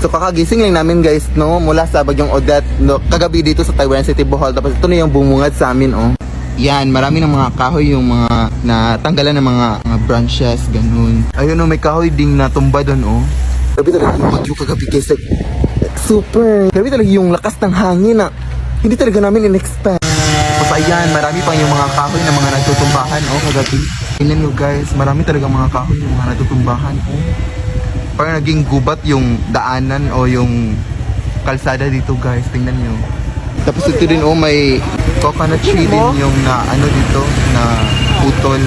So kakagising lang namin guys, no, mula sa Bagyong Odette, no, kagabi dito sa Taiwan City, Bohol. Tapos ito na yung bumungad sa amin, oh. Yan, marami ng mga kahoy yung mga natanggalan ng mga branches, ganun. Ayun, oh, may kahoy ding natumba doon, oh. Grabe talaga yung bagyo kagabi guys, like, super. Grabe talaga yung lakas ng hangin na hindi talaga namin in-expect. Tapos ayan, marami pang yung mga kahoy na mga nagtutumbahan, oh, kagabi. Tingnan nyo guys, marami talaga mga kahoy yung mga nagtutumbahan, oh. Parang naging gubat yung daanan o yung kalsada dito guys, tingnan nyo. Tapos ito din, oh, may coconut tree din yung na ano dito, na putol.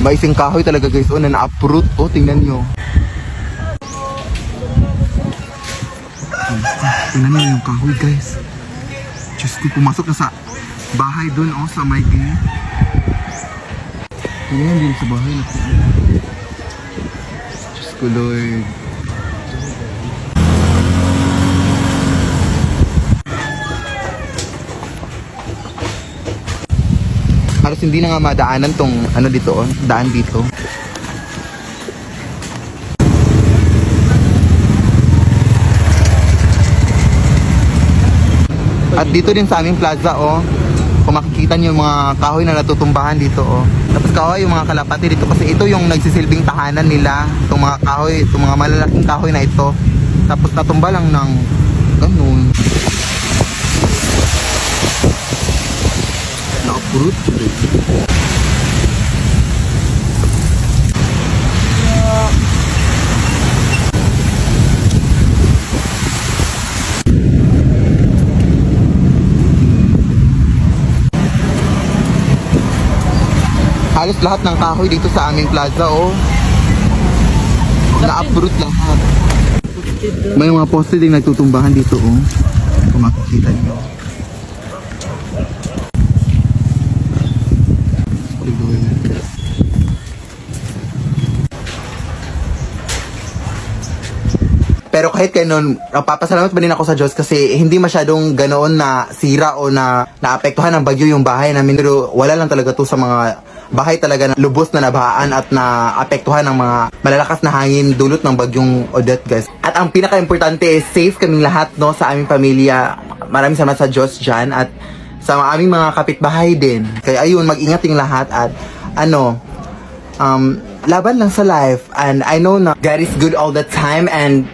May isang kahoy talaga guys, oh, na na-uproot, oh, tingnan nyo. Tingnan nyo yung kahoy guys. Diyos ko, pumasok na sa bahay dun, oh, sa may gate. Tingnan din sa bahay na po. Diyos ko Lord. Halos hindi na nga madaanan tong ano dito, oh, daan dito. At dito din sa aming plaza, oh, kung makikita nyo yung mga kahoy na natutumbahan dito, oh. Tapos kahoy yung mga kalapati dito kasi ito yung nagsisilbing tahanan nila. Itong mga kahoy, itong mga malalaking kahoy na ito. Tapos natumba lang ng ganun. Na-uproot. Halos lahat ng kahoy dito sa aming plaza, oh, na-uproot lahat. May mga poste din nagtutumbahan dito, oh, kung makikita nyo. Pero kahit ganun, papasalamat pa din ako sa Diyos kasi hindi masyadong ganoon na sira o na naapektuhan ng bagyo yung bahay namin. Pero wala lang talaga to sa mga bahay talaga na lubos na nabahaan at naapektuhan ng mga malalakas na hangin dulot ng bagyong Odette guys. At ang pinaka-importante is safe kaming lahat, no, sa aming pamilya. Maraming salamat sa Diyos dyan at sa aming mga kapitbahay din. Kaya ayun, mag-ingat yung lahat at ano, laban lang sa life. And I know na God is good all the time and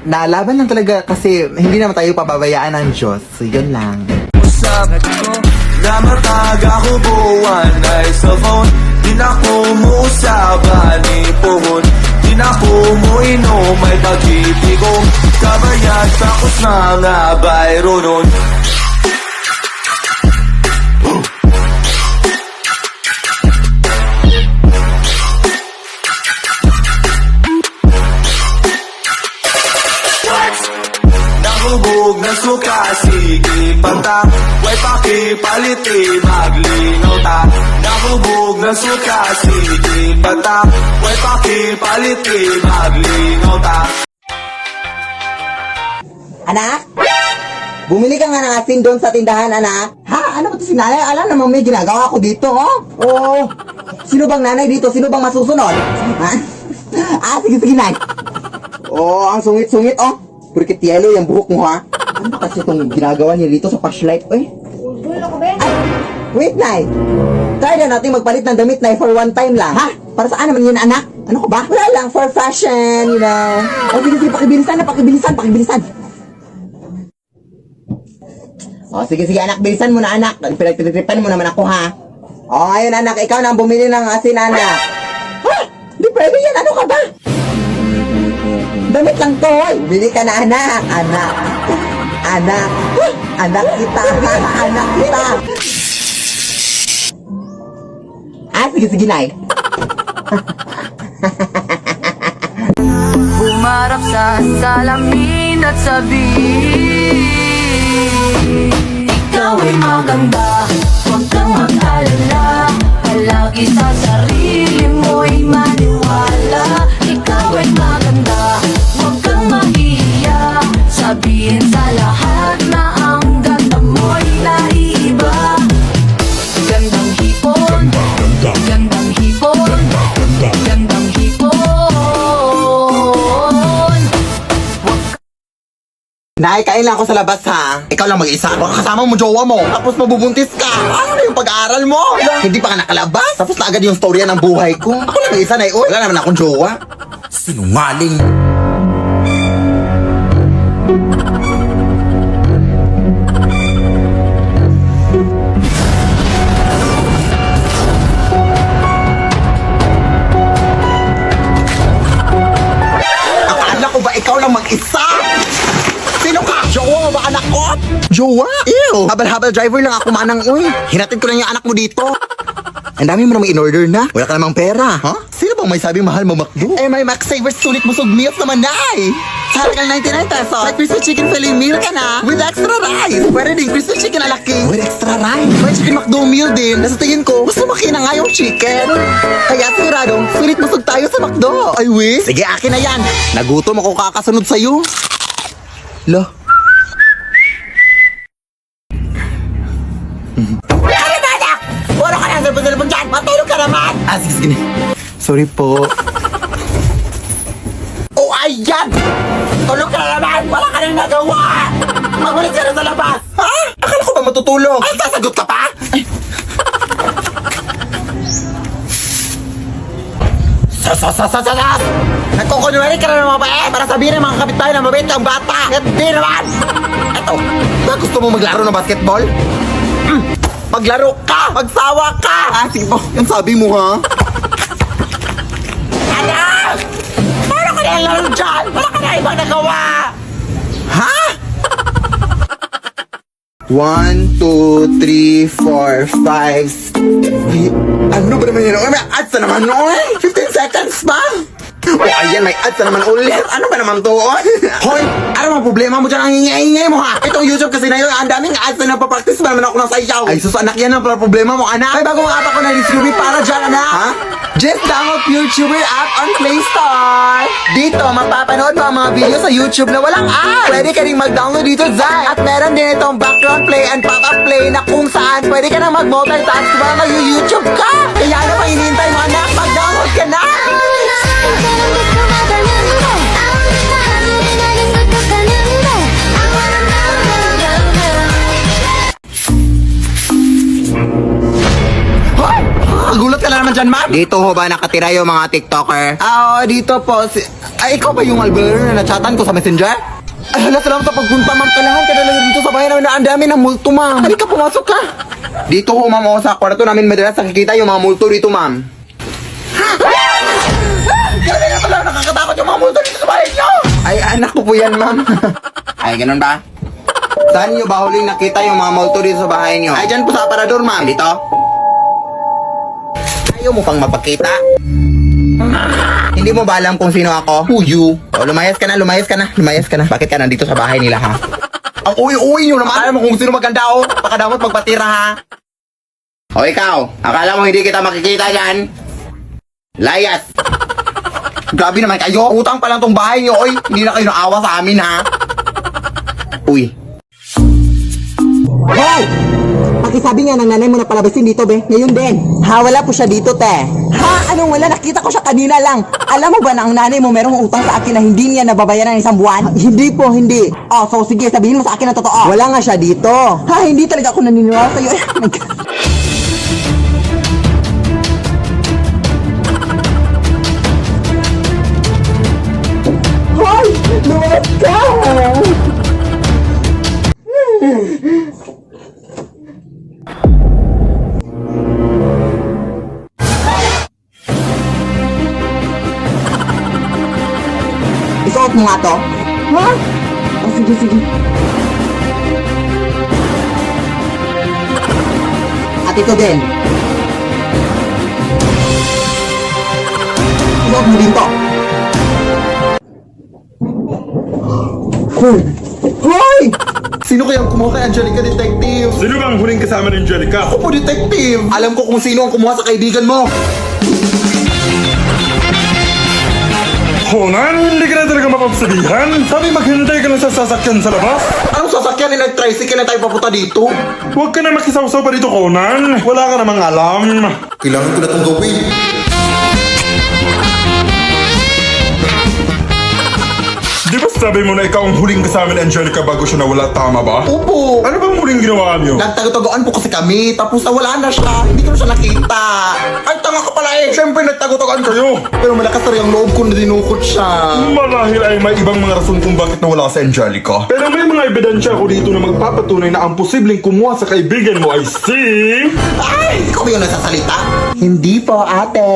nalaban lang talaga kasi hindi naman tayo pababayaan ng Diyos. So, yun lang. Usap ko na matag ako buwan ay sa phone. Di na ko muusaban ni puhon. Di na ko muinom ay pag-ibig ko. Kabayad takos mga bayro nun. Hubog na suka, sige panta. Way pakipaliti, maglinaw ta. Nahubog na suka, sige panta. Way pakipaliti, maglinaw ta. Anak? Bumili ka nga ng asin doon sa tindahan, anak. Ha? Ano ba ito si nanay? Alam naman may ginagawa ko dito, oh. Oo. Sino bang nanay dito? Sino bang masusunod? Ha? Sige, nay. Oh, ang sungit-sungit, oh. Porket yellow yung buhok mo, ha? Ano ba kasi itong ginagawa niya dito sa flashlight? Ay, wait, Nay. Try na natin magpalit ng damit, Nay, for one time lang. Ha? Para saan naman yun, anak? Ano ko ba? Wala lang, for fashion, you know. O, sige, pakibilisan na, pakibilisan. O, sige, anak, bilisan mo na, anak. Pinagtritripan mo naman ako, ha? O, ngayon, anak, ikaw na ang bumili ng asin, anak. Ha? Di pwede yan, ano ka ba? Damit lang to, oy. Bili ka na, anak. Anak kita. Sige, nay. Bumarap sa salamin at sabihin, ikaw ay maganda, huwag kang mag-alala. Palagi sa sarili mo'y maniwala. Ikaw ay maganda, huwag kang mahihiya. Sabihin sa lahat na ang ganda mo'y naiiba. Gandang hipon, gandang hipon, gandang hipon. Nay, kain lang ako sa labas ha. Ikaw lang mag-isa. Baka kasama mo jowa mo. Tapos mabubuntis ka. Ano na yung pag-aaral mo? Hindi pa ka nakalabas. Tapos na agad yung storya ng buhay ko. Ako lang mag-isa, Nay. Uy, wala naman akong jowa. Sinungaling. Akala ko ba ikaw lang mag-isa? Sino ka? Jowa mo ba anak ko? Jowa? Ew! Habal-habal driver lang ako manang uy. Hinatid ko lang yung anak mo dito. Ang dami mo namang in-order na. Wala ka namang pera. Ha? Sino bang may sabing mahal mo McDo? Eh, may Max Savers sulit busog meals naman na eh. Sa halagang 99 pesos, may crispy chicken fillet meal ka na with extra rice. Pwede din crispy chicken na laki with extra rice. May chicken McDo meal din. Nasa tingin ko, gusto makina nga yung chicken. Kaya sigurado, sulit busog tayo sa McDo. Ay, we? Sige, akin na yan. Nagutom ako kakasunod sa'yo. Lo. Ano ba anak? Puro ka na sa cellphone dyan. Matulog ka naman. Ah, sige. Sorry po. Oh, ayan! Tulog ka na naman! Wala ka nang nagawa! Magulit ka na sa labas! Ha? Akala ko ba matutulog? Ay, sasagot ka pa? Ay. Sas! Nagkukunwari ka na ng mabait para sabihin ng mga kapitbahay na mabait ang bata! Hindi naman! Eto, ba gusto mo maglaro ng basketball? Maglaro ka! Magsawa ka! Ah, sige po. Yan sabi mo, ha? Anak! Paano ka na laro dyan? Wala ka na ibang nagawa! Ha? 1, 2, 3, 4, 5, ano ba naman yun? May ads na naman noon! 15 seconds pa! Oh, ayan, may ads na naman ulit! Ano ba naman to? Hoy! Ano mga problema mo dyan? Ang ingay-ingay mo ha! Itong YouTube kasi na yun, ang daming ads na napapractice pa naman ako ng sayaw! Ay, sus, anak, yan ang problema mo, anak! May bagong app ako na distribute para dyan, anak! Ha? Just download YouTuber app on Play Store! Dito, mapapanood mo ang mga video sa YouTube na walang ads! Pwede ka rin mag-download dito, Zay! At meron din itong background play and pop-up play na kung saan pwede ka na mag-multitask ba nag-YouTube ka! Kaya ano pa hinihintay mo, anak? Mag-download ka na! Gulat ka na naman dyan, ma'am. Dito ho ba nakatira yung mga TikToker? Dito po. Ay, ikaw ba yung albero na nachatan ko sa messenger? Ay, hala, salamat sa pagpunta, ma'am. Kailangan ka na dito sa bahay namin na ang dami ng multo, ma'am. Halika, pumasok ka. Dito ho, ma'am, sa kwarto namin madalas nakikita yung mga multo dito, ma'am. Grabe na pala, nakakatakot yung mga multo dito sa bahay niyo. Ay, anak ko po yan, ma'am. Ay, ganun ba? Saan niyo ba huling nakita yung mga multo dito sa bahay niyo? Ay, dyan po sa aparador, ma'am. Dito? Ayaw mo pang mapakita? Hindi mo ba alam kung sino ako? Who you? O, lumayas ka na. Bakit ka nandito sa bahay nila, ha? Ang uwi-uwi nyo naman. Alam mo kung sino maganda, o. Baka dapat magpatira, ha? O, ikaw. Akala mo hindi kita makikita dyan? Layas! Grabe naman kayo. Utang pa lang tong bahay nyo, oy. Hindi na kayo naawa sa amin, ha? Uy. Hoy! Pakisabi nga ng nanay mo na palabasin dito, be. Ngayon din. Ha, wala po siya dito, te. Ha? Anong wala? Nakita ko siya kanina lang. Alam mo ba na ang nanay mo merong utang sa akin na hindi niya nababayaran ng isang buwan? Hindi po, hindi. Oh, so sige, sabihin mo sa akin ang totoo. Wala nga siya dito. Ha, hindi talaga ako naniniwala sa'yo. Oh my God. Hoy! Lumabas ka! Isuot mo nga to? Ha? Oh, sige. At ito din. Isuot mo din to. Hoy! Sino kayang kumuha kay Angelica, detective? Sino bang huling kasama ni Angelica? Ako po, detective! Alam ko kung sino ang kumuha sa kaibigan mo! Conan, hindi ka na talaga mapapsabihan? Sabi maghintay ka lang sa sasakyan sa labas? Anong sasakyan ni nag-tricycle na tayo papunta dito? Huwag ka na makisawsaw pa dito, Conan. Wala ka namang alam. Kailangan ko na itong gawin. Di ba Sinasabi mo na ikaw ang huling kasama ni Angelica bago siya nawala, tama ba? Opo. Ano bang huling ginawa niyo? Nagtago-tagoan po kasi kami, tapos nawala na siya. Hindi ko na siya nakita. Ay, tanga ka pala eh. Siyempre nagtago-tagoan kayo. Pero malakas na rin ang loob ko na dinukot siya. Marahil ay may ibang mga rason kung bakit nawala si Angelica. Pero may mga ebidensya ako dito na magpapatunay na ang posibleng kumuha sa kaibigan mo ay si... Ay, ikaw ba yung nagsasalita? Hindi po, ate.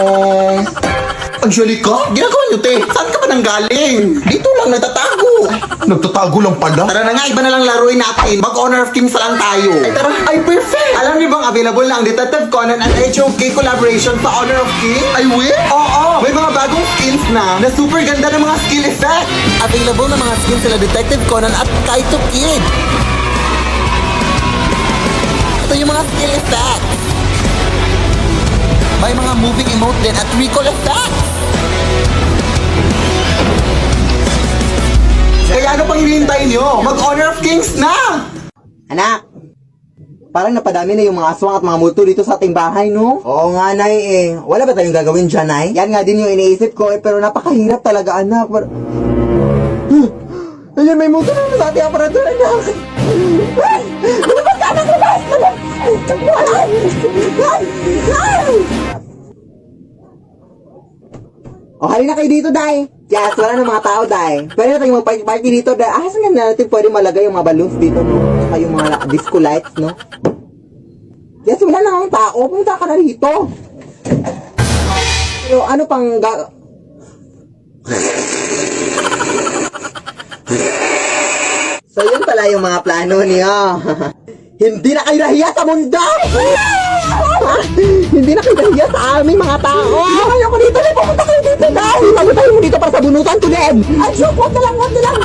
Angelica, ginagawa niyo, te. Saan ka ba nanggaling? Dito lang nagtatago. Nagtatago lang pala? Tara na nga, iba na lang laruin natin. Mag-honor of kings lang tayo. Ay, tara. Ay, perfect. Alam niyo bang available na ang Detective Conan and HOK collaboration sa Honor of King? Ay, will? Oo. May mga bagong skins na super ganda ng mga skill effect. Available na mga skins sila Detective Conan at Kaito Kid. Ito yung mga skill effects. May mga moving emote din at recall effects. Kaya ano pang hinihintay nyo? Mag-Honor of Kings na! Anak, parang napadami na yung mga aswang at mga multo dito sa ating bahay, no? Oo nga, Nay, eh. Wala ba tayong gagawin dyan, Nay? Yan nga din yung iniisip ko, eh, pero napakahirap talaga, anak. Ayan, may multo na sa ating aparatur, anak. Ay! Lumabas ka, anak! Lumabas! O, halina kayo dito, Day. Yes, wala ng mga tao, Day. Pwede na tayong mag-party dito, Day. Ah, saan na natin pwede malagay yung mga balloons dito, no? Saka yung mga disco lights, no? Yes, wala na ang tao. Pumunta ka na rito. Pero ano pang So, yun pala yung mga plano niyo. Hindi na kayo nahiya sa mundo! Hindi na kayo nahiya sa aming mga tao! Ayoko dito na! Pumunta kayo dito, Day! Pumunta tayo mo dito para sa bunutan ko din! Ay, joke! Huwag na lang! Huwag na lang!